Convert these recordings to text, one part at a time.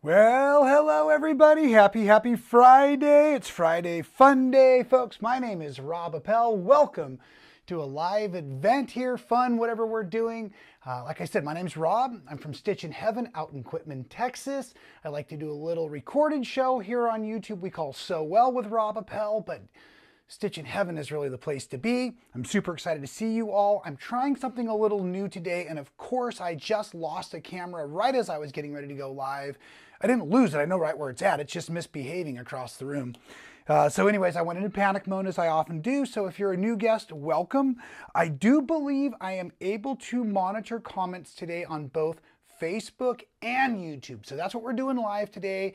Well, hello everybody. Happy Friday. It's Friday Fun Day, folks. My name is Rob Appell. Welcome to a live event here. Fun, whatever we're doing. Like I said, my name's Rob. I'm from Stitchin Heaven out in Quitman, Texas. I like to do a little recorded show here on YouTube we call So Well with Rob Appell, but Stitchin Heaven is really the place to be. I'm super excited to see you all. I'm trying something a little new today, and of course, I just lost a camera right as I was getting ready to go live. I didn't lose it. I know right where it's at. It's just misbehaving across the room. So anyways, I went into panic mode as I often do. So if you're a new guest, welcome. I do believe I am able to monitor comments today on both Facebook and YouTube. So that's what we're doing live today.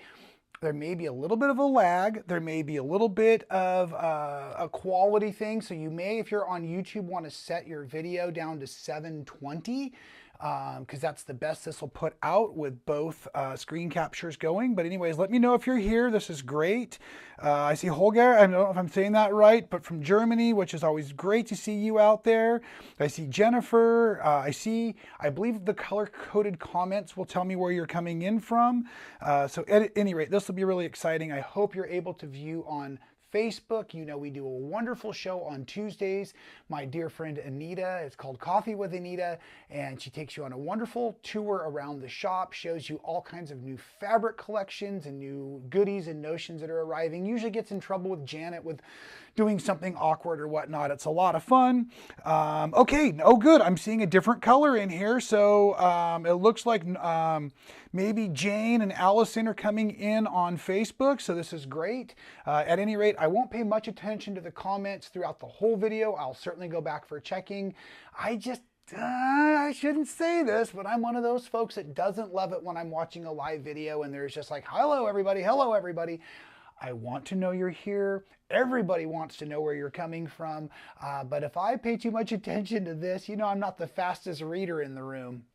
There may be a little bit of a lag. There may be a little bit of a quality thing. So you may, if you're on YouTube, want to set your video down to 720 because that's the best this will put out with both screen captures going. But anyways, let me know if you're here. This is great. I see Holger. I don't know if I'm saying that right, but from Germany, which is always great to see you out there. I see Jennifer. I believe the color-coded comments will tell me where you're coming in from. So at any rate, this will be really exciting. I hope you're able to view on Facebook. You know, we do a wonderful show on Tuesdays. My dear friend Anita, it's called Coffee with Anita, and she takes you on a wonderful tour around the shop, shows you all kinds of new fabric collections and new goodies and notions that are arriving. Usually gets in trouble with Janet with doing something awkward or whatnot. It's a lot of fun. Okay, oh good, I'm seeing a different color in here. So it looks like maybe Jane and Allison are coming in on Facebook, so this is great. At any rate, I won't pay much attention to the comments throughout the whole video. I'll certainly go back for checking. I shouldn't say this, but I'm one of those folks that doesn't love it when I'm watching a live video and there's just like, hello everybody, hello everybody. I want to know you're here. Everybody wants to know where you're coming from. But if I pay too much attention to this, you know, I'm not the fastest reader in the room.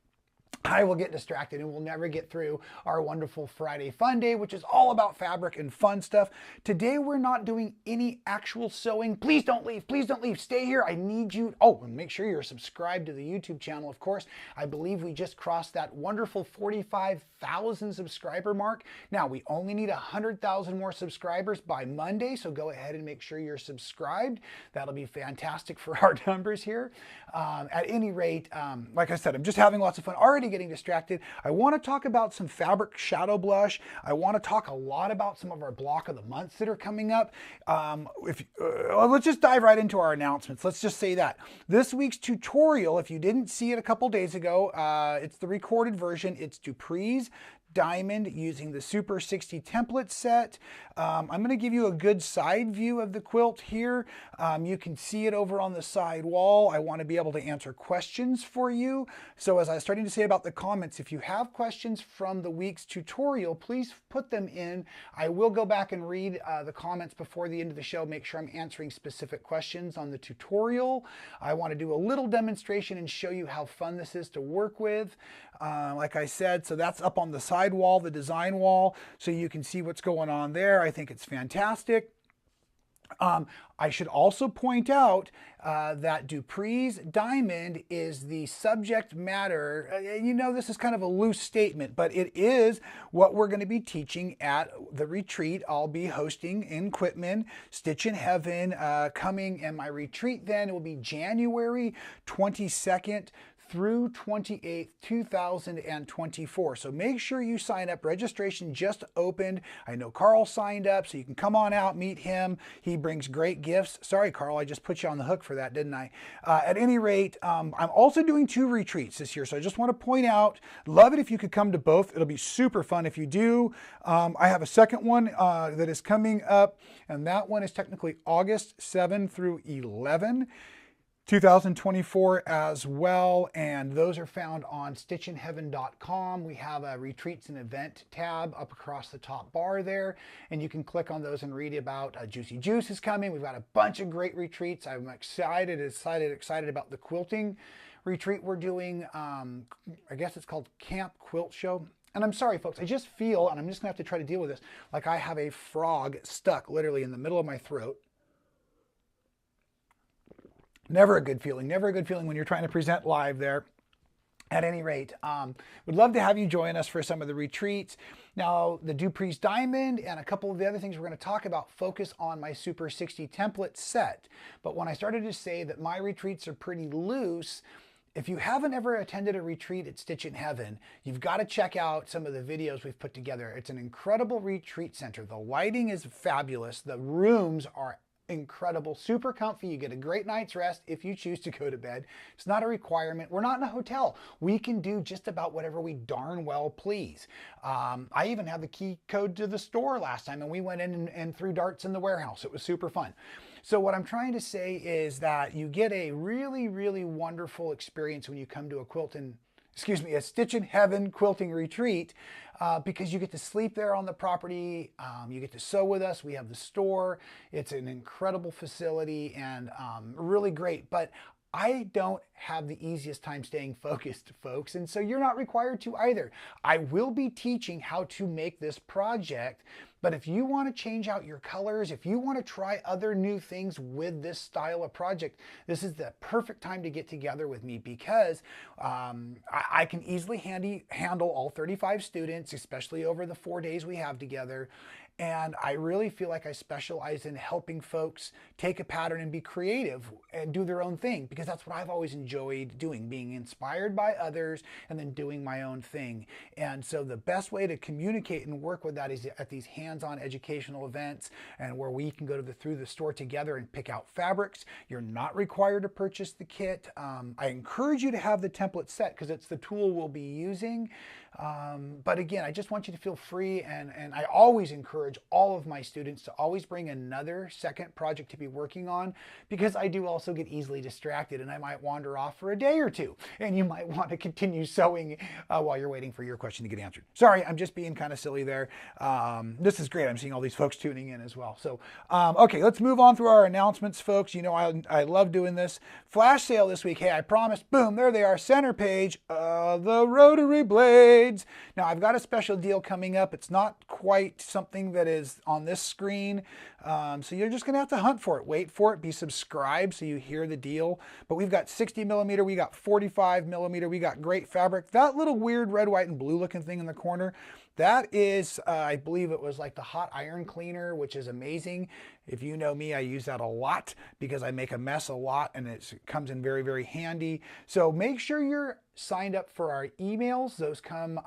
I will get distracted and we'll never get through our wonderful Friday Fun Day, which is all about fabric and fun stuff. Today, we're not doing any actual sewing. Please don't leave. Please don't leave. Stay here. I need you. Oh, and make sure you're subscribed to the YouTube channel, of course. I believe we just crossed that wonderful 45,000 subscriber mark. Now, we only need 100,000 more subscribers by Monday, so go ahead and make sure you're subscribed. That'll be fantastic for our numbers here. At any rate, like I said, I'm just having lots of fun. Already getting distracted. I want to talk about some fabric shadow blush. I want to talk a lot about some of our block of the months that are coming up. Let's just dive right into our announcements. Let's just say that this week's tutorial, if you didn't see it a couple days ago, it's the recorded version. It's Dupree's Diamond using the Super 60 template set. I'm going to give you a good side view of the quilt here. You can see it over on the side wall. I want to be able to answer questions for you. So as I was starting to say about the comments, if you have questions from the week's tutorial, please put them in. I will go back and read the comments before the end of the show, make sure I'm answering specific questions on the tutorial. I want to do a little demonstration and show you how fun this is to work with. Like I said, so that's up on the side wall, the design wall, so you can see what's going on there. I think it's fantastic. I should also point out that Dupree's Diamond is the subject matter. You know, this is kind of a loose statement, but it is what we're going to be teaching at the retreat I'll be hosting in Quitman, Stitchin Heaven, coming, and my retreat then will be January 22nd through 28th, 2024. So make sure you sign up. Registration just opened. I know Carl signed up, so you can come on out, meet him. He brings great gifts. Sorry, Carl, I just put you on the hook for that, didn't I? At any rate, I'm also doing 2 retreats this year, so I just want to point out, love it if you could come to both. It'll be super fun if you do. I have a second one that is coming up, and that one is technically August 7 through 11. 2024 as well, and those are found on stitchinheaven.com. We have a retreats and event tab up across the top bar there, and you can click on those and read about Juicy Juice is coming. We've got a bunch of great retreats. I'm excited about the quilting retreat we're doing. I guess it's called Camp Quilt Show. And I'm sorry, folks, I just feel, and I'm just gonna have to try to deal with this, like I have a frog stuck literally in the middle of my throat. Never a good feeling. Never a good feeling when you're trying to present live there. At any rate, would love to have you join us for some of the retreats. Now, the Dupree's Diamond and a couple of the other things we're going to talk about focus on my Super 60 template set. But when I started to say that my retreats are pretty loose, if you haven't ever attended a retreat at Stitchin Heaven, you've got to check out some of the videos we've put together. It's an incredible retreat center. The lighting is fabulous. The rooms are incredible, super comfy. You get a great night's rest if you choose to go to bed. It's not a requirement. We're not in a hotel. We can do just about whatever we darn well please. I even had the key code to the store last time, and we went in and threw darts in the warehouse. It was super fun. So what I'm trying to say is that you get a really, really wonderful experience when you come to a Stitchin Heaven quilting retreat, because you get to sleep there on the property. You get to sew with us. We have the store. It's an incredible facility and really great. But I don't have the easiest time staying focused, folks, and so you're not required to either. I will be teaching how to make this project, but if you want to change out your colors, if you want to try other new things with this style of project, this is the perfect time to get together with me, because I can easily handle all 35 students, especially over the 4 days we have together. And I really feel like I specialize in helping folks take a pattern and be creative and do their own thing, because that's what I've always enjoyed doing, being inspired by others and then doing my own thing. And so the best way to communicate and work with that is at these hands-on educational events, and where we can go through the store together and pick out fabrics. You're not required to purchase the kit. I encourage you to have the template set because it's the tool we'll be using. But again, I just want you to feel free, and I always encourage all of my students to always bring another second project to be working on, because I do also get easily distracted and I might wander off for a day or two, and you might want to continue sewing while you're waiting for your question to get answered. Sorry, I'm just being kind of silly there. This is great. I'm seeing all these folks tuning in as well. So, okay, let's move on through our announcements, folks. You know, I love doing this. Flash sale this week. Hey, I promised. Boom, there they are. Center page, the rotary blades. Now, I've got a special deal coming up. It's not quite something that is on this screen, so you're just gonna have to hunt for it, wait for it, be subscribed so you hear the deal. But we've got 60 millimeter, we got 45 millimeter, we got great fabric. That little weird red, white, and blue looking thing in the corner, that is, I believe it was like the hot iron cleaner, which is amazing. If you know me, I use that a lot because I make a mess a lot, and it comes in very, very handy. So make sure you're signed up for our emails. Those come,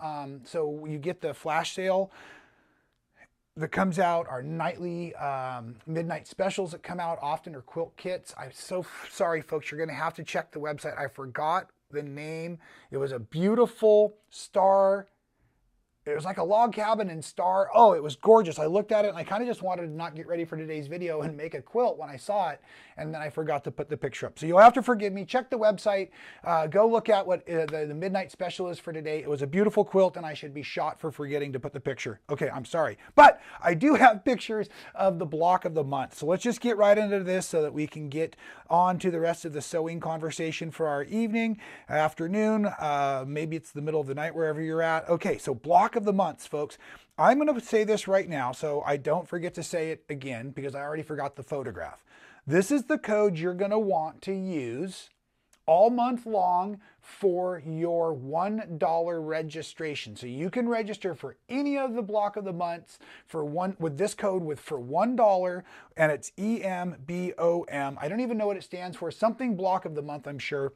so you get the flash sale that comes out, our nightly midnight specials that come out often, are quilt kits. I'm so sorry, folks. You're going to have to check the website. I forgot the name. It was a beautiful star. It was like a log cabin and star. Oh, it was gorgeous. I looked at it and I kind of just wanted to not get ready for today's video and make a quilt when I saw it. And then I forgot to put the picture up. So you'll have to forgive me. Check the website. Go look at what the midnight special is for today. It was a beautiful quilt, and I should be shot for forgetting to put the picture. Okay, I'm sorry. But I do have pictures of the block of the month. So let's just get right into this so that we can get on to the rest of the sewing conversation for our evening, afternoon. Maybe it's the middle of the night, wherever you're at. Okay, so block of the months, folks. I'm going to say this right now so I don't forget to say it again, because I already forgot the photograph. This is the code you're going to want to use all month long for your $1 registration. So you can register for any of the block of the months with this code for $1, and it's EMBOM. I don't even know what it stands for. Something block of the month, I'm sure.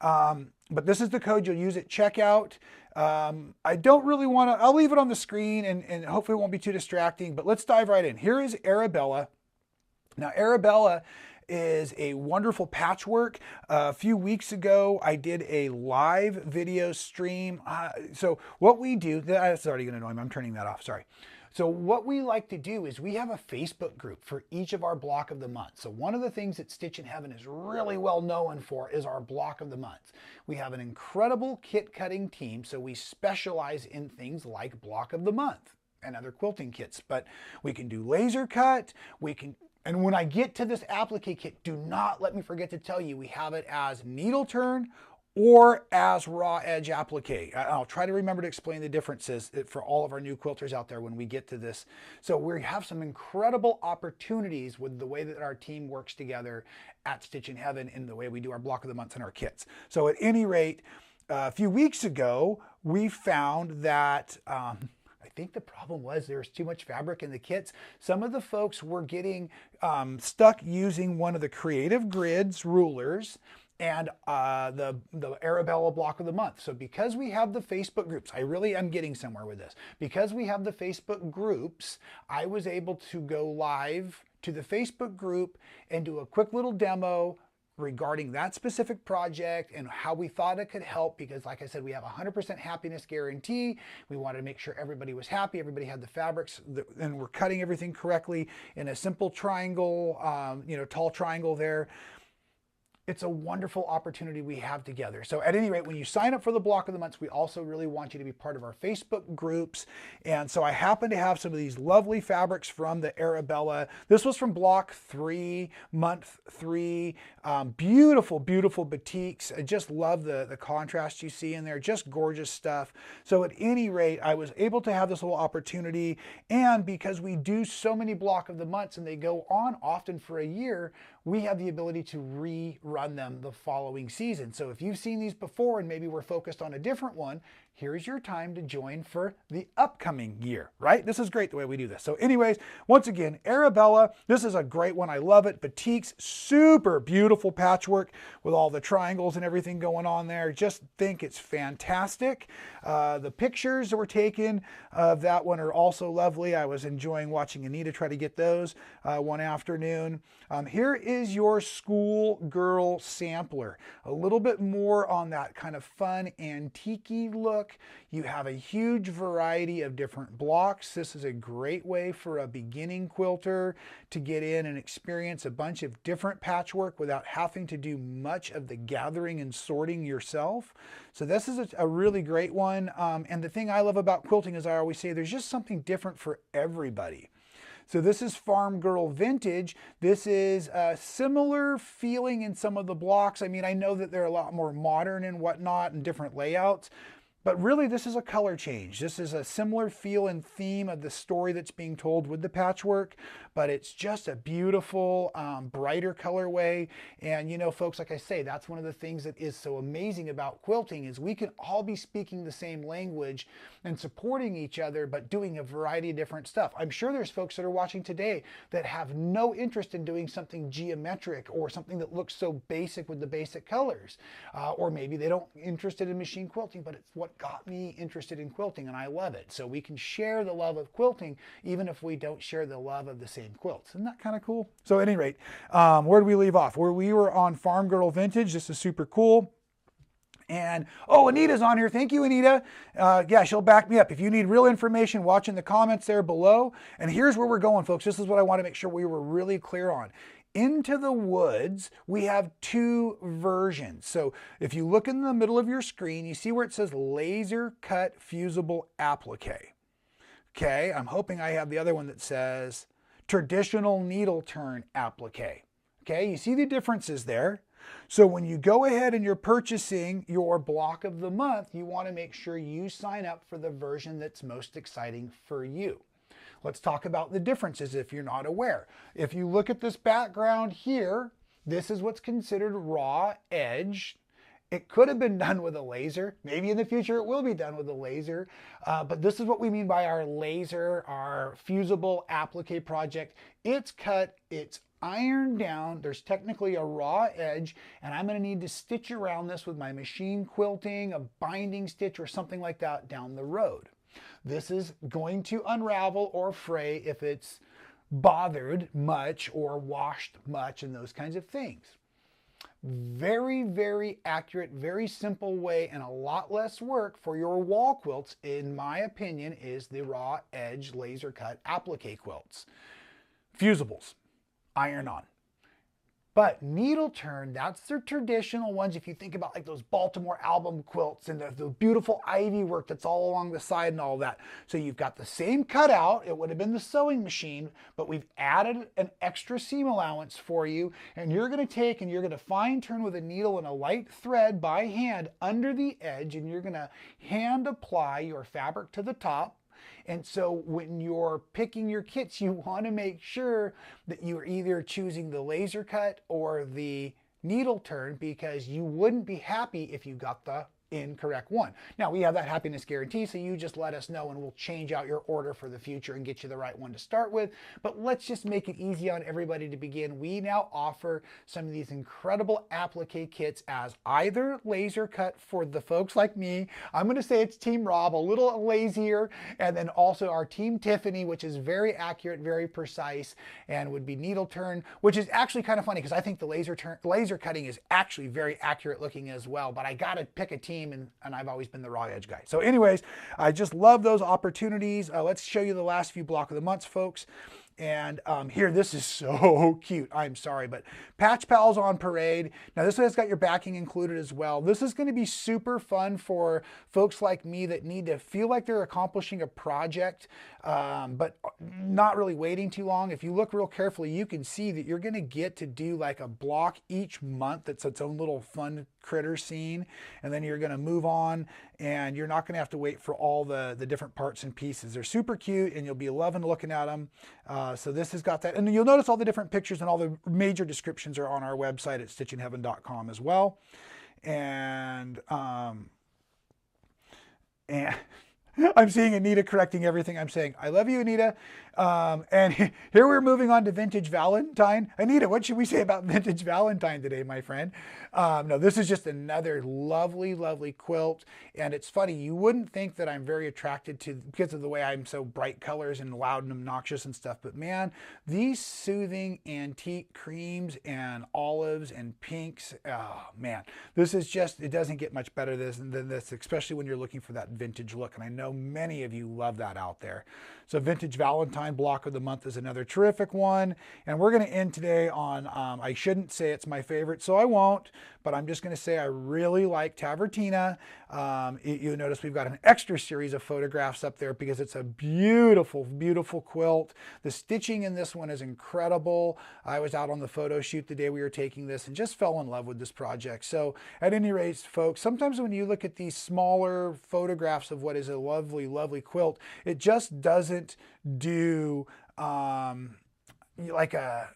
But this is the code you'll use at checkout. I don't really want to, I'll leave it on the screen and hopefully it won't be too distracting, but let's dive right in. Here is Arabella. Now, Arabella is a wonderful patchwork. A few weeks ago, I did a live video stream. So what we do, that's already going to annoy me. I'm turning that off. Sorry. So what we like to do is we have a Facebook group for each of our block of the month. So one of the things that Stitchin Heaven is really well known for is our block of the month. We have an incredible kit cutting team, so we specialize in things like block of the month and other quilting kits. But we can do laser cut, and when I get to this applique kit, do not let me forget to tell you, we have it as needle turn or as raw edge applique. I'll try to remember to explain the differences for all of our new quilters out there when we get to this. So we have some incredible opportunities with the way that our team works together at Stitchin Heaven in the way we do our block of the months and our kits. So at any rate, a few weeks ago, we found that I think the problem was there was too much fabric in the kits. Some of the folks were getting stuck using one of the Creative Grids rulers and the Arabella block of the month. So because we have the Facebook groups, I really am getting somewhere with this. Because we have the Facebook groups, I was able to go live to the Facebook group and do a quick little demo regarding that specific project and how we thought it could help, because like I said, we have 100% happiness guarantee. We wanted to make sure everybody was happy, everybody had the fabrics, and we're cutting everything correctly in a simple triangle, tall triangle there. It's a wonderful opportunity we have together. So at any rate, when you sign up for the block of the months, we also really want you to be part of our Facebook groups. And so I happen to have some of these lovely fabrics from the Arabella. This was from block 3, month 3. Beautiful, beautiful batiks. I just love the contrast you see in there. Just gorgeous stuff. So at any rate, I was able to have this little opportunity. And because we do so many block of the months and they go on often for a year, we have the ability to rerun them the following season. So if you've seen these before and maybe we're focused on a different one, here's your time to join for the upcoming year, right? This is great the way we do this. So anyways, once again, Arabella, this is a great one. I love it. Batiks, super beautiful patchwork with all the triangles and everything going on there. Just think it's fantastic. The pictures that were taken of that one are also lovely. I was enjoying watching Anita try to get those one afternoon. Here is your school girl sampler. A little bit more on that kind of fun antique-y look. You have a huge variety of different blocks. This is a great way for a beginning quilter to get in and experience a bunch of different patchwork without having to do much of the gathering and sorting yourself. So this is a really great one. And the thing I love about quilting is I always say there's just something different for everybody. So this is Farm Girl Vintage. This is a similar feeling in some of the blocks. I mean, I know that they're a lot more modern and whatnot and different layouts, but really this is a color change. This is a similar feel and theme of the story that's being told with the patchwork, but it's just a beautiful, brighter colorway. And you know, folks, like I say, that's one of the things that is so amazing about quilting is we can all be speaking the same language and supporting each other, but doing a variety of different stuff. I'm sure there's folks that are watching today that have no interest in doing something geometric or something that looks so basic with the basic colors. Or maybe they don't interested in machine quilting, but it's what got me interested in quilting and I love it. So we can share the love of quilting even if we don't share the love of the same quilts. Isn't that kind of cool? So at any rate, where did we leave off? Where we were on Farm Girl Vintage. This is super cool. And, oh, Anita's on here. Thank you, Anita. Yeah, she'll back me up. If you need real information, watch in the comments there below. And here's where we're going, folks. This is what I want to make sure we were really clear on. Into the Woods, we have 2 versions. So if you look in the middle of your screen, you see where it says laser cut fusible applique. Okay, I'm hoping I have the other one that says traditional needle turn applique. Okay, you see the differences there. So when you go ahead and you're purchasing your block of the month, you want to make sure you sign up for the version that's most exciting for you. Let's talk about the differences if you're not aware. If you look at this background here, this is what's considered raw edge. It could have been done with a laser. Maybe in the future it will be done with a laser. But this is what we mean by our laser, our fusible applique project. It's cut, it's ironed down. There's technically a raw edge, and I'm going to need to stitch around this with my machine quilting, a binding stitch or something like that down the road. This is going to unravel or fray if it's bothered much or washed much and those kinds of things. Very, very accurate, very simple way and a lot less work for your wall quilts, in my opinion, is the raw edge laser cut applique quilts. Fusibles, iron on. But needle turn, that's their traditional ones. If you think about like those Baltimore album quilts and the beautiful ivy work that's all along the side and all that. So you've got the same cutout. It would have been the sewing machine, but we've added an extra seam allowance for you. And you're going to take and you're going to fine turn with a needle and a light thread by hand under the edge. And you're going to hand apply your fabric to the top. And so when you're picking your kits, you want to make sure that you're either choosing the laser cut or the needle turn, because you wouldn't be happy if you got the incorrect one. Now, we have that happiness guarantee, so you just let us know and we'll change out your order for the future and get you the right one to start with. But let's just make it easy on everybody to begin. We now offer some of these incredible applique kits as either laser cut for the folks like me. I'm going to say it's Team Rob, a little lazier, and then also our Team Tiffany, which is very accurate, very precise, and would be needle turn, which is actually kind of funny because I think the laser cutting is actually very accurate looking as well. But I got to pick a team, and I've always been the raw edge guy. So anyways, I just love those opportunities. Let's show you the last few block of the months, folks. And here, this is so cute. I'm sorry, but Patch Pals on parade. Now, this one has got your backing included as well. This is going to be super fun for folks like me that need to feel like they're accomplishing a project, but not really waiting too long. If you look real carefully, you can see that you're going to get to do like a block each month that's its own little fun critter scene, and then you're going to move on, and you're not going to have to wait for all the different parts and pieces. They're super cute, and you'll be loving looking at them. So this has got that, and you'll notice all the different pictures and all the major descriptions are on our website at stitchinheaven.com as well. And I'm seeing Anita correcting everything I'm saying. I love you, Anita. And here we're moving on to Vintage Valentine. Anita, what should we say about Vintage Valentine today, my friend? No, this is just another lovely, lovely quilt. And it's funny, you wouldn't think that I'm very attracted to, because of the way I'm so bright colors and loud and obnoxious and stuff. But man, these soothing antique creams and olives and pinks, oh man, this is just, it doesn't get much better than this, especially when you're looking for that vintage look. And I know many of you love that out there. So Vintage Valentine block of the month is another terrific one. And we're going to end today on, I shouldn't say it's my favorite, so I won't, but I'm just going to say I really like Tavertina. You notice we've got an extra series of photographs up there because it's a beautiful, beautiful quilt. The stitching in this one is incredible. I was out on the photo shoot the day we were taking this and just fell in love with this project. So at any rate, folks, sometimes when you look at these smaller photographs of what is a lovely, lovely quilt, it just doesn't do like a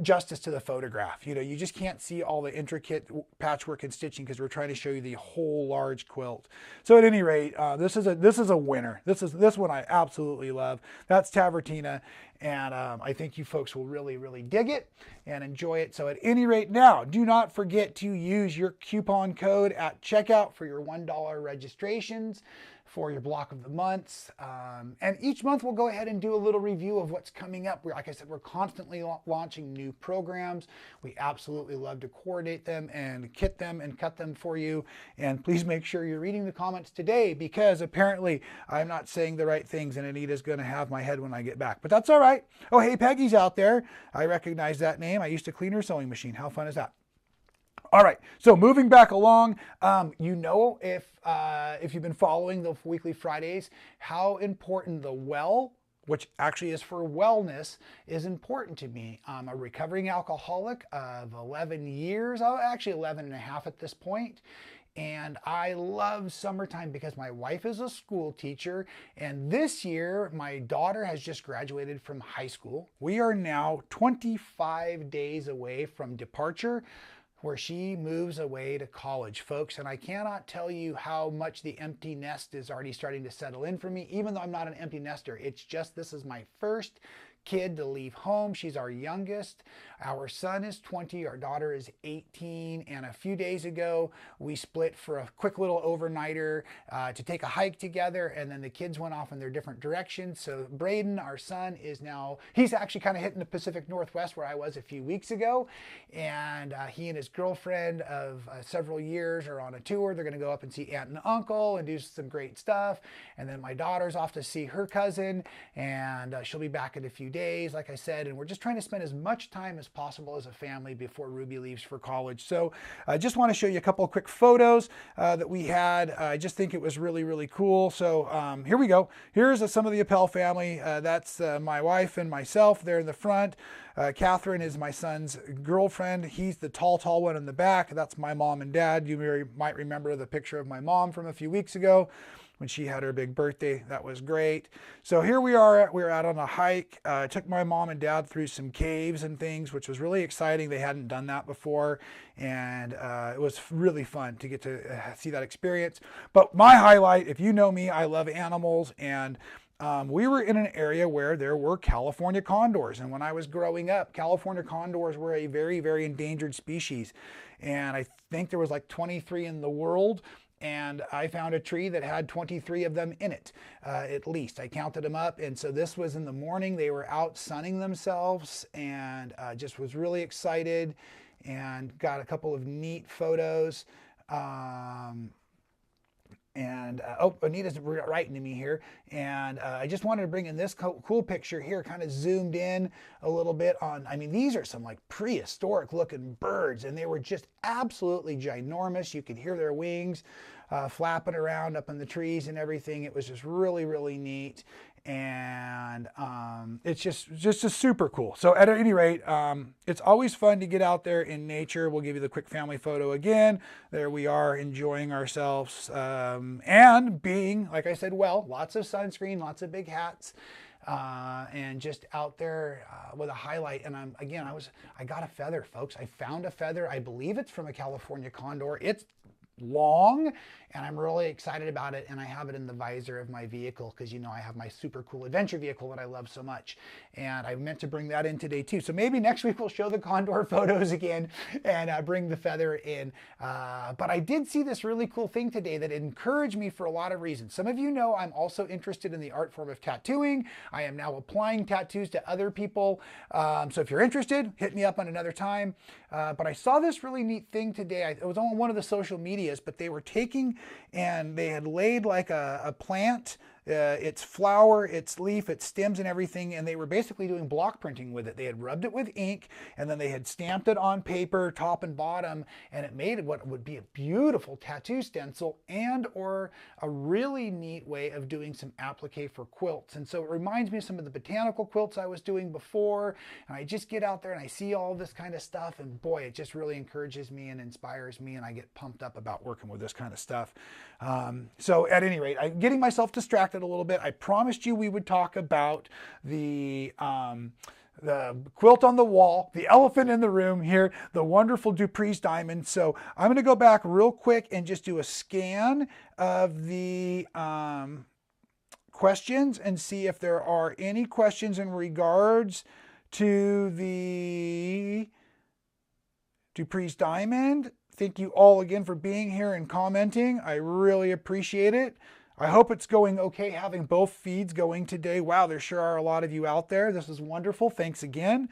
justice to the photograph. You know, you just can't see all the intricate patchwork and stitching because we're trying to show you the whole large quilt. So at any rate, this is a winner. This one I absolutely love. That's Tavertina, and I think you folks will really, really dig it and enjoy it. So at any rate, now do not forget to use your coupon code at checkout for your $1 registrations for your block of the months. And each month we'll go ahead and do a little review of what's coming up. Like I said, we're constantly launching new programs. We absolutely love to coordinate them and kit them and cut them for you. And please make sure you're reading the comments today, because apparently I'm not saying the right things and Anita's going to have my head when I get back. But that's all right. Oh, hey, Peggy's out there. I recognize that name. I used to clean her sewing machine. How fun is that? All right, so moving back along, you know, if you've been following the Weekly Fridays, how important the well, which actually is for wellness, is important to me. I'm a recovering alcoholic of 11 years, actually 11 and a half at this point. And I love summertime because my wife is a school teacher. And this year, my daughter has just graduated from high school. We are now 25 days away from departure, where she moves away to college, folks. And I cannot tell you how much the empty nest is already starting to settle in for me, even though I'm not an empty nester. It's just, this is my first kid to leave home. She's our youngest. Our son is 20, our daughter is 18, and a few days ago we split for a quick little overnighter to take a hike together, and then the kids went off in their different directions. So Braden, our son, is now, he's actually kind of hitting the Pacific Northwest where I was a few weeks ago, and he and his girlfriend of several years are on a tour. They're going to go up and see aunt and uncle and do some great stuff, and then my daughter's off to see her cousin, and she'll be back in a few days, like I said, and we're just trying to spend as much time as possible as a family before Ruby leaves for college. So I just want to show you a couple of quick photos that we had. I just think it was really, really cool. So here we go. Here's some of the Appell family. That's my wife and myself there in the front. Catherine is my son's girlfriend. He's the tall one in the back. That's my mom and dad. You might remember the picture of my mom from a few weeks ago. when she had her big birthday. That was great. So here we are. We're out on a hike. I took my mom and dad through some caves and things, which was really exciting. They hadn't done that before, and it was really fun to get to see that experience. But my highlight, if you know me, I love animals, and we were in an area where there were California condors. And when I was growing up, California condors were a very, very endangered species. And I think there was like 23 in the world. And I found a tree that had 23 of them in it, at least. I counted them up. And so this was in the morning. They were out sunning themselves, and just was really excited and got a couple of neat photos. Anita's writing to me here, and I just wanted to bring in this cool picture here, kind of zoomed in a little bit on, I mean, these are some like prehistoric looking birds, and they were just absolutely ginormous. You could hear their wings flapping around up in the trees and everything. It was just really, really neat. And it's just super cool. So at any rate, it's always fun to get out there in nature. We'll give you the quick family photo again. There we are, enjoying ourselves, and being, like I said, well, lots of sunscreen, lots of big hats, and just out there with a highlight. And I got a feather, folks. I found a feather. I believe it's from a California condor. It's long, and I'm really excited about it, and I have it in the visor of my vehicle because, you know, I have my super cool adventure vehicle that I love so much, and I meant to bring that in today too. So maybe next week we'll show the condor photos again and bring the feather in. But I did see this really cool thing today that encouraged me for a lot of reasons. Some of you know I'm also interested in the art form of tattooing. I am now applying tattoos to other people. So if you're interested, hit me up on another time. But I saw this really neat thing today. It was on one of the social medias, but they were taking and they had laid like a plant, its flower, its leaf, its stems and everything, and they were basically doing block printing with it. They had rubbed it with ink, and then they had stamped it on paper, top and bottom, and it made what would be a beautiful tattoo stencil and or a really neat way of doing some applique for quilts. And so it reminds me of some of the botanical quilts I was doing before, and I just get out there and I see all this kind of stuff, and boy, it just really encourages me and inspires me, and I get pumped up about working with this kind of stuff. So at any rate, I'm getting myself distracted a little bit. I promised you we would talk about the quilt on the wall, the elephant in the room here, the wonderful Dupree's diamond. So I'm going to go back real quick and just do a scan of the questions and see if there are any questions in regards to the Dupree's diamond. Thank you all again for being here and commenting. I really appreciate it. I hope it's going okay having both feeds going today. Wow, there sure are a lot of you out there. This is wonderful. Thanks again.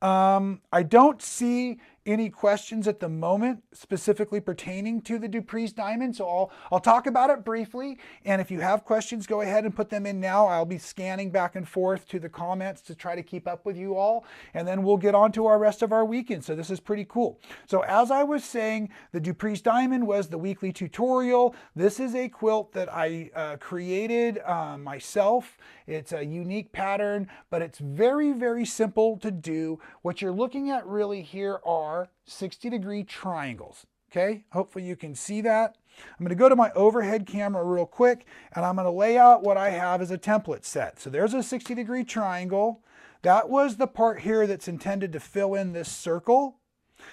I don't see any questions at the moment specifically pertaining to the Dupree's diamond, so I'll talk about it briefly, and if you have questions, go ahead and put them in now. I'll be scanning back and forth to the comments to try to keep up with you all, and then we'll get on to our rest of our weekend. So this is pretty cool. So as I was saying, the Dupree's diamond was the weekly tutorial. This is a quilt that I created myself. It's a unique pattern, but it's very, very simple to do. What you're looking at really here are 60-degree triangles. Okay, hopefully you can see that. I'm going to go to my overhead camera real quick, and I'm going to lay out what I have as a template set. So there's a 60-degree triangle. That was the part here that's intended to fill in this circle.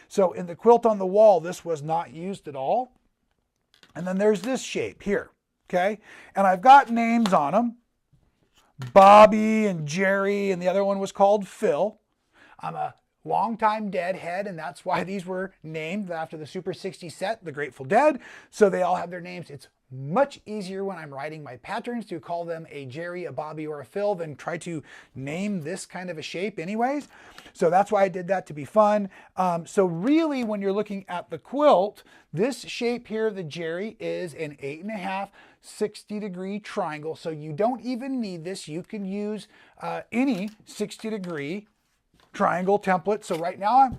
So in the quilt on the wall, this was not used at all. And then there's this shape here. Okay, and I've got names on them. Bobby and Jerry, and the other one was called Phil. I'm a longtime Deadhead, and that's why these were named after the Super 60 set, the Grateful Dead. So they all have their names. It's much easier when I'm writing my patterns to call them a Jerry, a Bobby, or a Phil than try to name this kind of a shape anyways. So that's why I did that, to be fun. So really, when you're looking at the quilt, this shape here, the Jerry, is an 8.5 60-degree triangle. So you don't even need this. You can use any 60-degree triangle template. So right now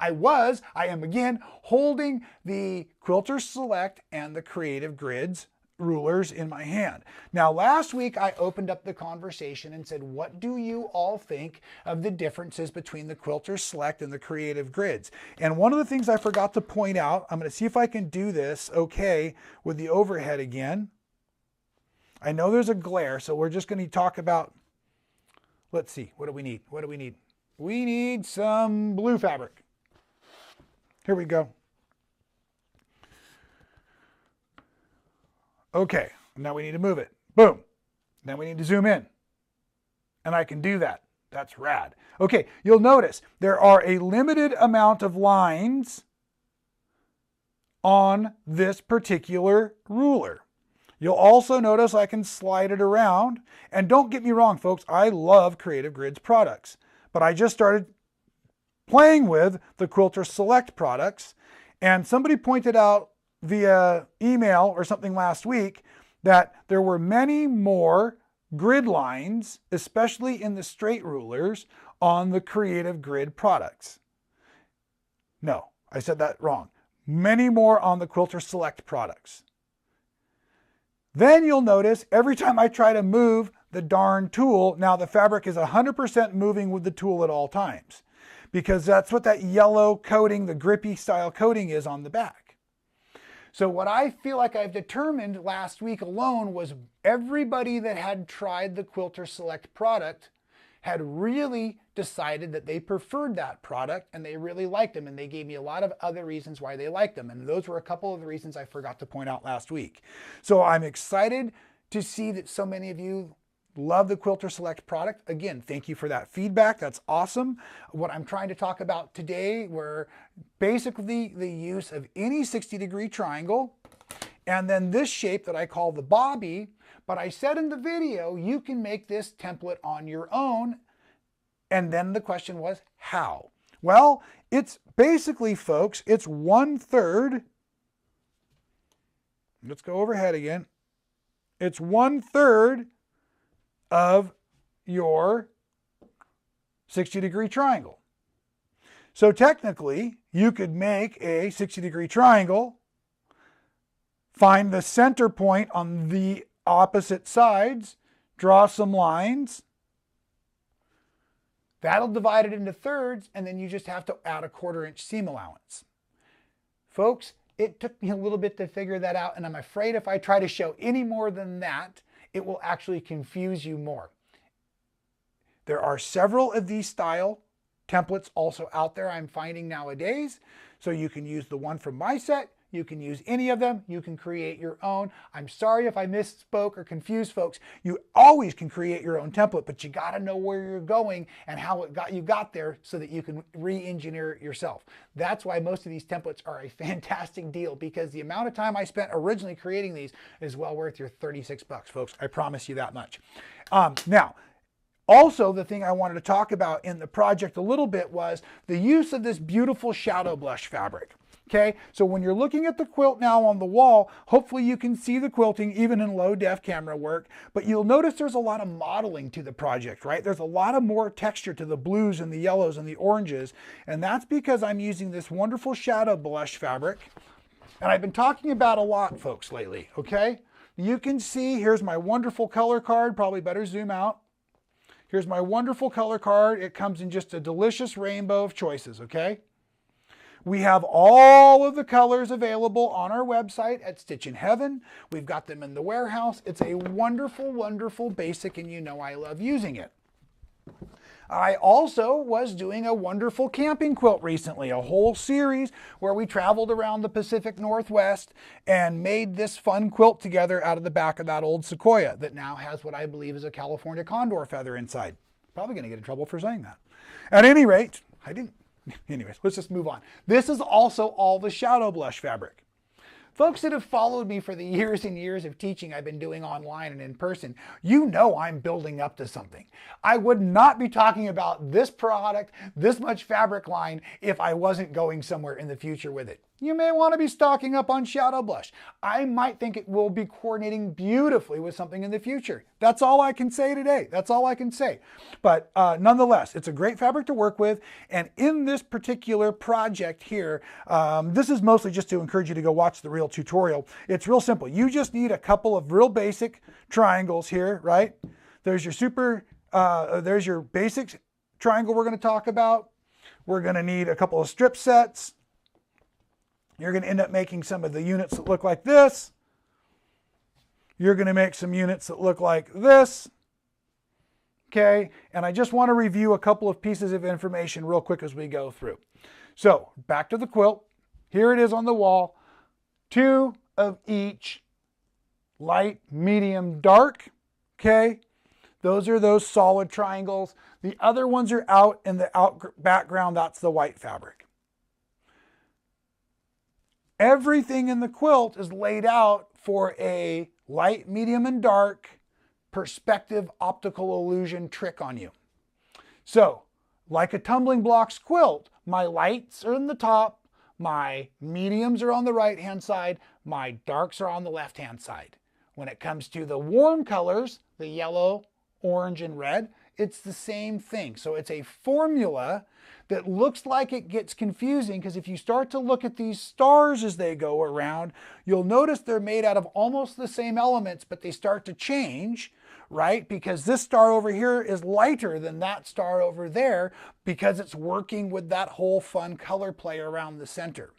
I am again holding the Quilter Select and the Creative Grids rulers in my hand. Now last week I opened up the conversation and said, what do you all think of the differences between the Quilter Select and the Creative Grids? And one of the things I forgot to point out, I'm going to see if I can do this okay with the overhead again. I know there's a glare, so we're just going to talk about, let's see, what do we need? What do we need? We need some blue fabric. Here we go. Okay, now we need to move it. Boom. Then we need to zoom in. And I can do that. That's rad. Okay, you'll notice there are a limited amount of lines on this particular ruler. You'll also notice I can slide it around. And don't get me wrong, folks, I love Creative Grids products. But I just started playing with the Quilter Select products. And somebody pointed out via email or something last week that there were many more grid lines, especially in the straight rulers, on the Creative Grid products. No, I said that wrong. Many more on the Quilter Select products. Then you'll notice every time I try to move the darn tool, now the fabric is 100% moving with the tool at all times, because that's what that yellow coating, the grippy style coating is on the back. So what I feel like I've determined last week alone was everybody that had tried the Quilter Select product had really decided that they preferred that product and they really liked them, and they gave me a lot of other reasons why they liked them, and those were a couple of the reasons I forgot to point out last week. So I'm excited to see that so many of you love the Quilter Select product. Again, thank you for that feedback. That's awesome. What I'm trying to talk about today were basically the use of any 60-degree triangle and then this shape that I call the bobby. But I said in the video, you can make this template on your own. And then the question was, how? Well, it's basically, folks, it's 1/3. Let's go overhead again. It's 1/3 of your 60-degree triangle. So technically, you could make a 60-degree triangle, find the center point on the opposite sides, draw some lines. That'll divide it into thirds, and then you just have to add a 1/4 inch seam allowance. Folks, it took me a little bit to figure that out, and I'm afraid if I try to show any more than that, it will actually confuse you more. There are several of these style templates also out there I'm finding nowadays. So you can use the one from my set. You can use any of them. You can create your own. I'm sorry if I misspoke or confused folks. You always can create your own template, but you got to know where you're going and how you got there so that you can re-engineer it yourself. That's why most of these templates are a fantastic deal, because the amount of time I spent originally creating these is well worth your 36 bucks, folks. I promise you that much. Now, also, the thing I wanted to talk about in the project a little bit was the use of this beautiful shadow blush fabric. Okay, so when you're looking at the quilt now on the wall, hopefully you can see the quilting even in low def camera work, but you'll notice there's a lot of modeling to the project, right? There's a lot of more texture to the blues and the yellows and the oranges, and that's because I'm using this wonderful shadow blush fabric, and I've been talking about a lot, folks, lately, okay? You can see, here's my wonderful color card, probably better zoom out. Here's my wonderful color card. It comes in just a delicious rainbow of choices, okay? We have all of the colors available on our website at Stitchin Heaven. We've got them in the warehouse. It's a wonderful, wonderful basic, and you know I love using it. I also was doing a wonderful camping quilt recently, a whole series where we traveled around the Pacific Northwest and made this fun quilt together out of the back of that old Sequoia that now has what I believe is a California condor feather inside. Probably going to get in trouble for saying that. At any rate, I didn't. Anyways, let's just move on. This is also all the shadow blush fabric. Folks that have followed me for the years and years of teaching I've been doing online and in person, you know I'm building up to something. I would not be talking about this product, this much fabric line, if I wasn't going somewhere in the future with it. You may want to be stocking up on shadow blush. I might think it will be coordinating beautifully with something in the future. That's all I can say today. That's all I can say. But nonetheless, it's a great fabric to work with. And in this particular project here, this is mostly just to encourage you to go watch the real tutorial. It's real simple. You just need a couple of real basic triangles here, right? There's your there's your basic triangle we're going to talk about. We're going to need a couple of strip sets. You're going to end up making some of the units that look like this. you're going to make some units that look like this. Okay, and I just want to review a couple of pieces of information real quick as we go through. So back to the quilt. Here it is on the wall. 2 of each light, medium, dark. Okay, those are those solid triangles. The other ones are out in the background. That's the white fabric. Everything in the quilt is laid out for a light, medium, and dark perspective optical illusion trick on you. So, like a tumbling blocks quilt, my lights are in the top, my mediums are on the right-hand side, my darks are on the left-hand side. When it comes to the warm colors, the yellow, orange, and red, it's the same thing. So it's a formula that looks like it gets confusing, because if you start to look at these stars as they go around, you'll notice they're made out of almost the same elements, but they start to change, right? Because this star over here is lighter than that star over there, because it's working with that whole fun color play around the center.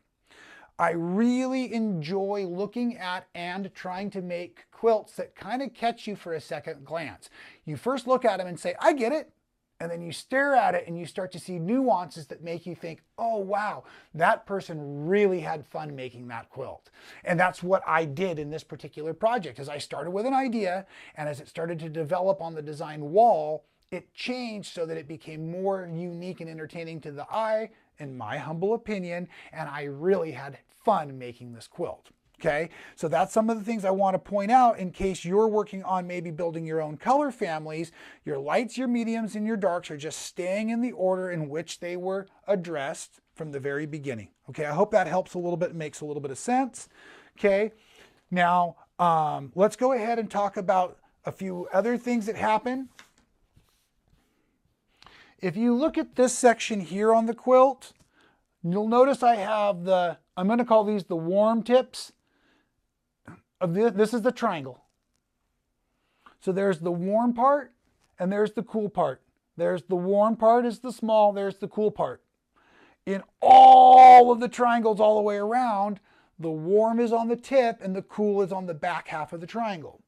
I really enjoy looking at and trying to make quilts that kind of catch you for a second glance. You first look at them and say, I get it. And then you stare at it and you start to see nuances that make you think, oh wow, that person really had fun making that quilt. And that's what I did in this particular project. As I started with an idea, and as it started to develop on the design wall, it changed so that it became more unique and entertaining to the eye, in my humble opinion, and I really had fun making this quilt. Okay, so that's some of the things I want to point out in case you're working on maybe building your own color families. Your lights, your mediums, and your darks are just staying in the order in which they were addressed from the very beginning. Okay, I hope that helps a little bit and makes a little bit of sense. Okay, now let's go ahead and talk about a few other things that happen. If you look at this section here on the quilt, you'll notice I have I'm going to call these the warm tips. This is the triangle. So there's the warm part and there's the cool part. There's the warm part is the small, there's the cool part. In all of the triangles all the way around, the warm is on the tip and the cool is on the back half of the triangle.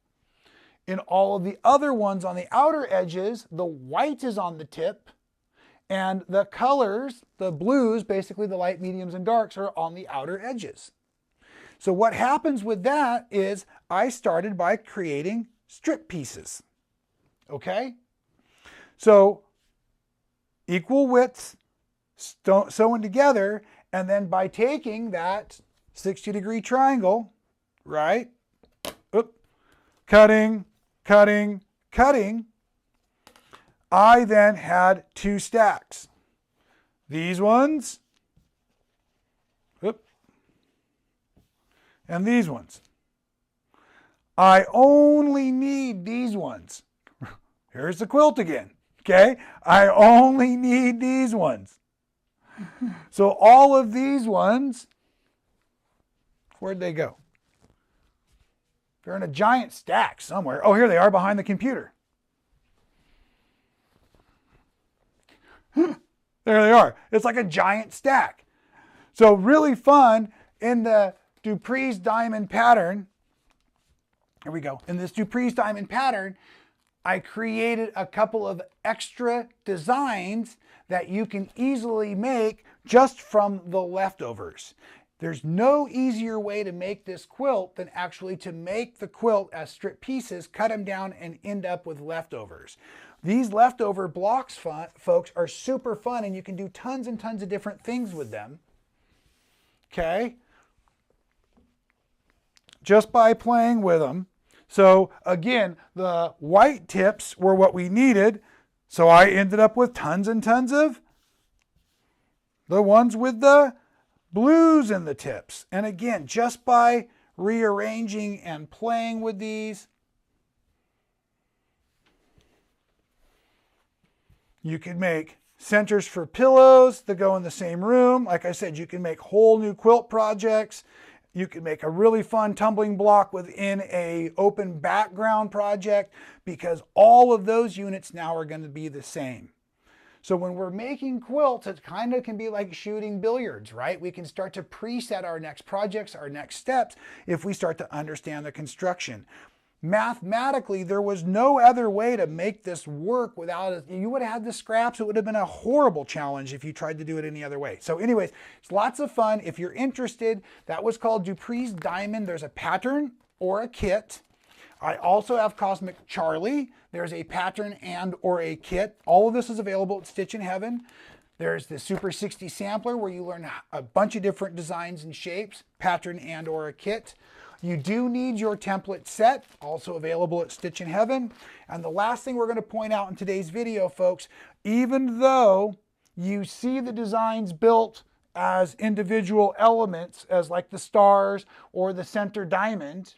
In all of the other ones on the outer edges, the white is on the tip and the colors, the blues, basically the light, mediums, and darks, are on the outer edges. So what happens with that is I started by creating strip pieces. Okay? So equal widths sewn together, and then by taking that 60-degree triangle, right? Cutting, cutting, cutting, I then had 2 stacks. These ones, and these ones. I only need these ones. Here's the quilt again, okay? I only need these ones. So all of these ones, where'd they go? They're in a giant stack somewhere. Oh, here they are behind the computer. There they are. It's like a giant stack. So really fun in the Dupree's diamond pattern. Here we go. In this Dupree's diamond pattern, I created a couple of extra designs that you can easily make just from the leftovers. There's no easier way to make this quilt than actually to make the quilt as strip pieces, cut them down, and end up with leftovers. These leftover blocks, folks, are super fun, and you can do tons and tons of different things with them. Okay? Just by playing with them. So again, the white tips were what we needed. So I ended up with tons and tons of the ones with the blues in the tips. And again, just by rearranging and playing with these, you could make centers for pillows that go in the same room. Like I said, you can make whole new quilt projects. You can make a really fun tumbling block within a open background project, because all of those units now are going to be the same. So when we're making quilts, it kind of can be like shooting billiards, right? We can start to preset our next projects, our next steps, if we start to understand the construction. mathematically, there was no other way to make this work without it. You would have had the scraps. It would have been a horrible challenge if you tried to do it any other way. So anyways, it's lots of fun. If you're interested, that was called Dupree's Diamond. There's a pattern or a kit. I also have Cosmic Charlie. There's a pattern and or a kit. All of this is available at Stitchin Heaven. There's the Super 60 Sampler where you learn a bunch of different designs and shapes, pattern and or a kit. You do need your template set, also available at Stitchin Heaven. And the last thing we're going to point out in today's video, folks, even though you see the designs built as individual elements, as like the stars or the center diamond,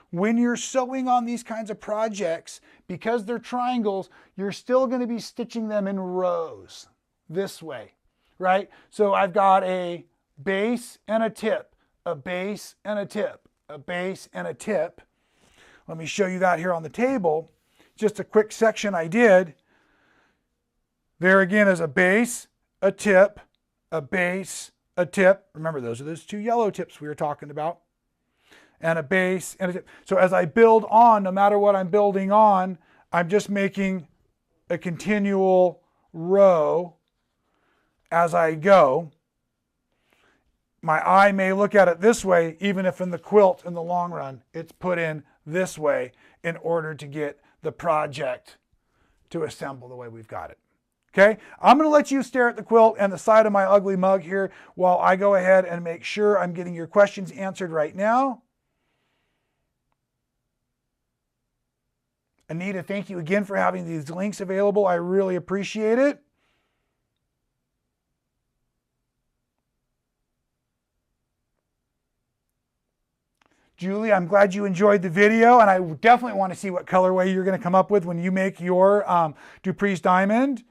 when you're sewing on these kinds of projects, because they're triangles, you're still going to be stitching them in rows this way, right? So I've got a base and a tip, a base and a tip, a base and a tip. Let me show you that here on the table. Just a quick section I did. There again is a base, a tip, a base, a tip. Remember, those are those two yellow tips we were talking about. And a base and a tip. So as I build on, no matter what I'm building on, I'm just making a continual row as I go. My eye may look at it this way, even if in the quilt in the long run, it's put in this way in order to get the project to assemble the way we've got it. Okay, I'm going to let you stare at the quilt and the side of my ugly mug here while I go ahead and make sure I'm getting your questions answered right now. Anita, thank you again for having these links available. I really appreciate it. Julie, I'm glad you enjoyed the video, and I definitely want to see what colorway you're going to come up with when you make your Dupree's Diamond.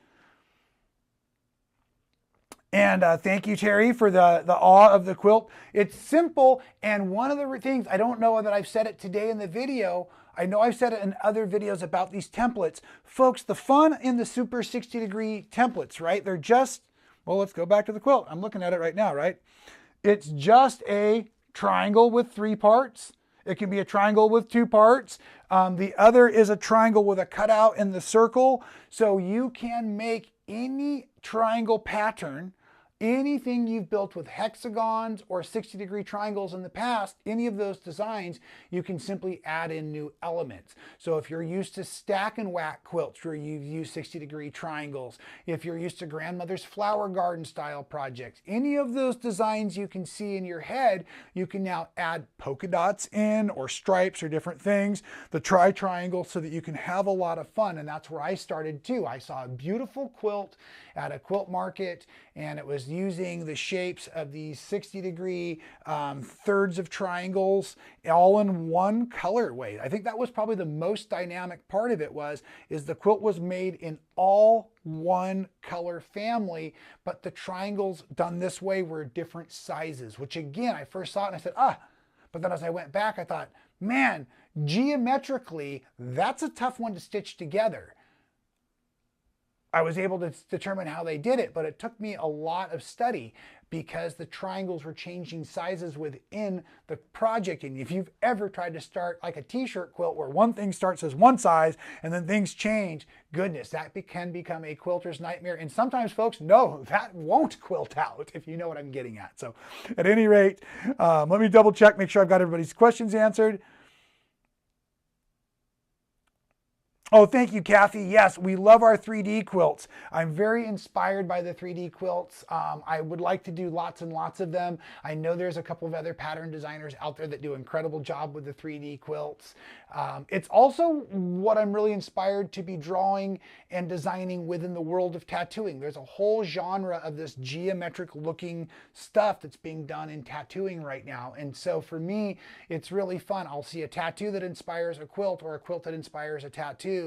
And thank you, Terry, for the awe of the quilt. It's simple, and one of the things, I don't know that I've said it today in the video, I know I've said it in other videos about these templates. Folks, the fun in the Super 60-degree templates, right? They're just, well, let's go back to the quilt. I'm looking at it right now, right? It's just a triangle with 3 parts. It can be a triangle with 2 parts. The other is a triangle with a cutout in the circle. So you can make any triangle pattern, anything you've built with hexagons or 60-degree triangles in the past, any of those designs, you can simply add in new elements. So if you're used to stack and whack quilts where you use 60-degree triangles, if you're used to grandmother's flower garden style projects, any of those designs you can see in your head, you can now add polka dots in or stripes or different things, the tri-triangle, so that you can have a lot of fun. And that's where I started too. I saw a beautiful quilt at a quilt market, and it was using the shapes of these 60-degree thirds of triangles all in one colorway. I think that was probably the most dynamic part of it is the quilt was made in all one color family, but the triangles done this way were different sizes, which again, I first saw it and I said, but then as I went back, I thought, man, geometrically, that's a tough one to stitch together. I was able to determine how they did it, but it took me a lot of study because the triangles were changing sizes within the project. And if you've ever tried to start like a t-shirt quilt where one thing starts as one size and then things change, goodness, that can become a quilter's nightmare. And sometimes folks, no, that won't quilt out, if you know what I'm getting at. So at any rate, let me double check, make sure I've got everybody's questions answered. Oh, thank you, Kathy. Yes, we love our 3D quilts. I'm very inspired by the 3D quilts. I would like to do lots and lots of them. I know there's a couple of other pattern designers out there that do an incredible job with the 3D quilts. It's also what I'm really inspired to be drawing and designing within the world of tattooing. There's a whole genre of this geometric looking stuff that's being done in tattooing right now. And so for me, it's really fun. I'll see a tattoo that inspires a quilt or a quilt that inspires a tattoo.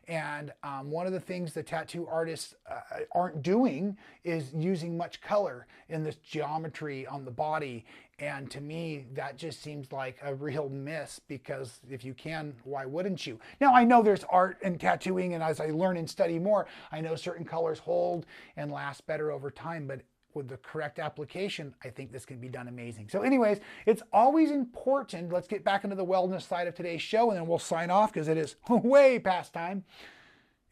And one of the things the tattoo artists aren't doing is using much color in this geometry on the body. And to me, that just seems like a real miss, because if you can, why wouldn't you? Now, I know there's art in tattooing, and as I learn and study more, I know certain colors hold and last better over time. But with the correct application, I think this can be done amazing. So anyways, it's always important. Let's get back into the wellness side of today's show, and then we'll sign off because it is way past time.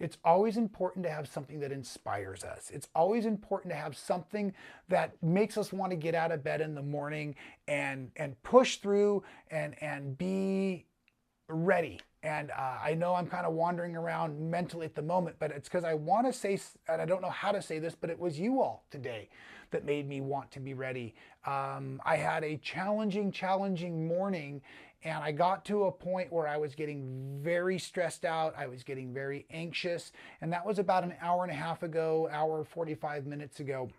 It's always important to have something that inspires us. It's always important to have something that makes us want to get out of bed in the morning and push through and be ready. And I know I'm kind of wandering around mentally at the moment, but it's because I want to say, and I don't know how to say this, but it was you all today that made me want to be ready. I had a challenging morning, and I got to a point where I was getting very stressed out. I was getting very anxious, and that was about an hour and a half ago, hour 45 minutes ago.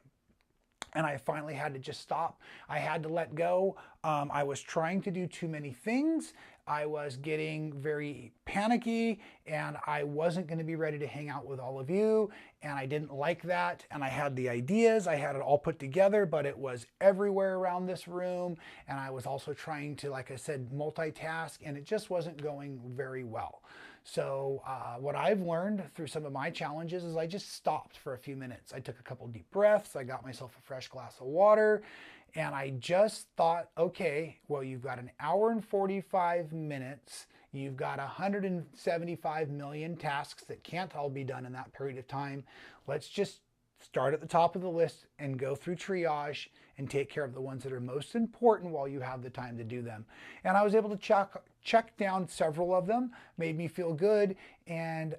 And I finally had to just stop. I had to let go. I was trying to do too many things. I was getting very panicky, and I wasn't going to be ready to hang out with all of you, and I didn't like that. And I had the ideas, I had it all put together, but it was everywhere around this room, and I was also trying to, like I said, multitask, and it just wasn't going very well. So what I've learned through some of my challenges is I just stopped for a few minutes. I took a couple deep breaths, I got myself a fresh glass of water, and I just thought, okay, well, you've got an hour and 45 minutes. You've got 175 million tasks that can't all be done in that period of time. Let's just start at the top of the list and go through triage and take care of the ones that are most important while you have the time to do them. And I was able to check down several of them, made me feel good, and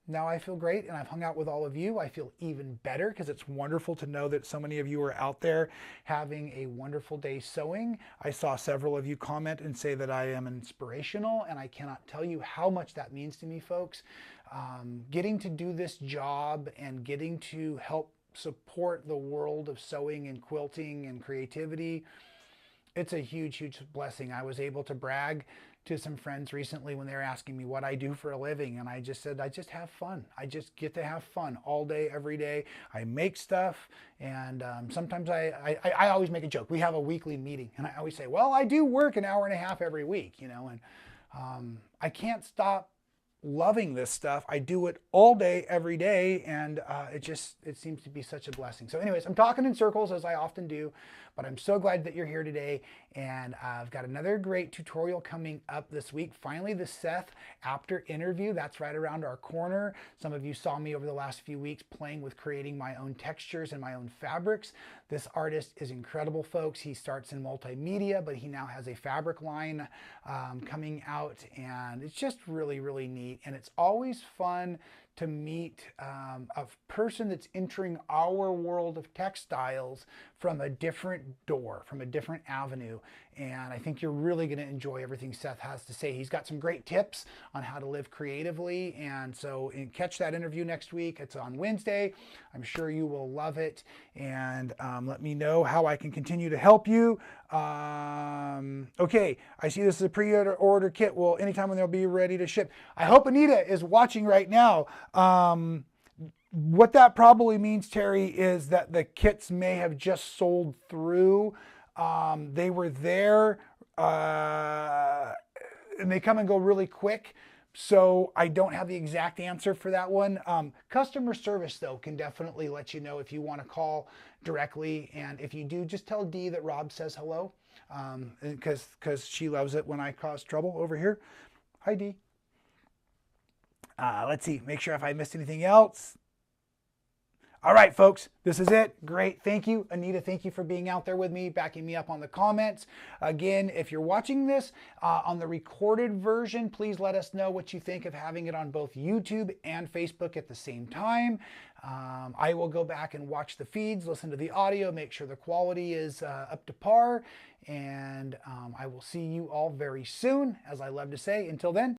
now I feel great, and I've hung out with all of you. I feel even better because it's wonderful to know that so many of you are out there having a wonderful day sewing. I saw several of you comment and say that I am inspirational, and I cannot tell you how much that means to me, folks. Getting to do this job and getting to help support the world of sewing and quilting and creativity, it's a huge blessing. I was able to brag to some friends recently when they were asking me what I do for a living, and I just said, I just have fun. I just get to have fun all day, every day. I make stuff, and sometimes I always make a joke. We have a weekly meeting, and I always say, well, I do work an hour and a half every week, you know, and I can't stop loving this stuff. I do it all day, every day, and it seems to be such a blessing. So anyways, I'm talking in circles as I often do, but I'm so glad that you're here today, and I've got another great tutorial coming up this week. Finally, the Seth Apter interview, that's right around our corner. Some of you saw me over the last few weeks playing with creating my own textures and my own fabrics. This artist is incredible, folks. He starts in multimedia, but he now has a fabric line coming out, and it's just really neat. And it's always fun to meet a person that's entering our world of textiles from a different door, from a different avenue. And I think you're really going to enjoy everything Seth has to say. He's got some great tips on how to live creatively. And so catch that interview next week. It's on Wednesday. I'm sure you will love it. And let me know how I can continue to help you. Okay, I see this is a pre-order kit. Well, anytime when they'll be ready to ship. I hope Anita is watching right now. What that probably means, Terry, is that the kits may have just sold through. They were there, and they come and go really quick. So I don't have the exact answer for that one. Customer service, though, can definitely let you know if you want to call directly. And if you do, just tell Dee that Rob says hello, because she loves it when I cause trouble over here. Hi, Dee. Let's see, make sure if I missed anything else. All right, folks, this is it. Great. Thank you. Anita, thank you for being out there with me, backing me up on the comments. Again, if you're watching this on the recorded version, please let us know what you think of having it on both YouTube and Facebook at the same time. I will go back and watch the feeds, listen to the audio, make sure the quality is up to par. And I will see you all very soon, as I love to say. Until then,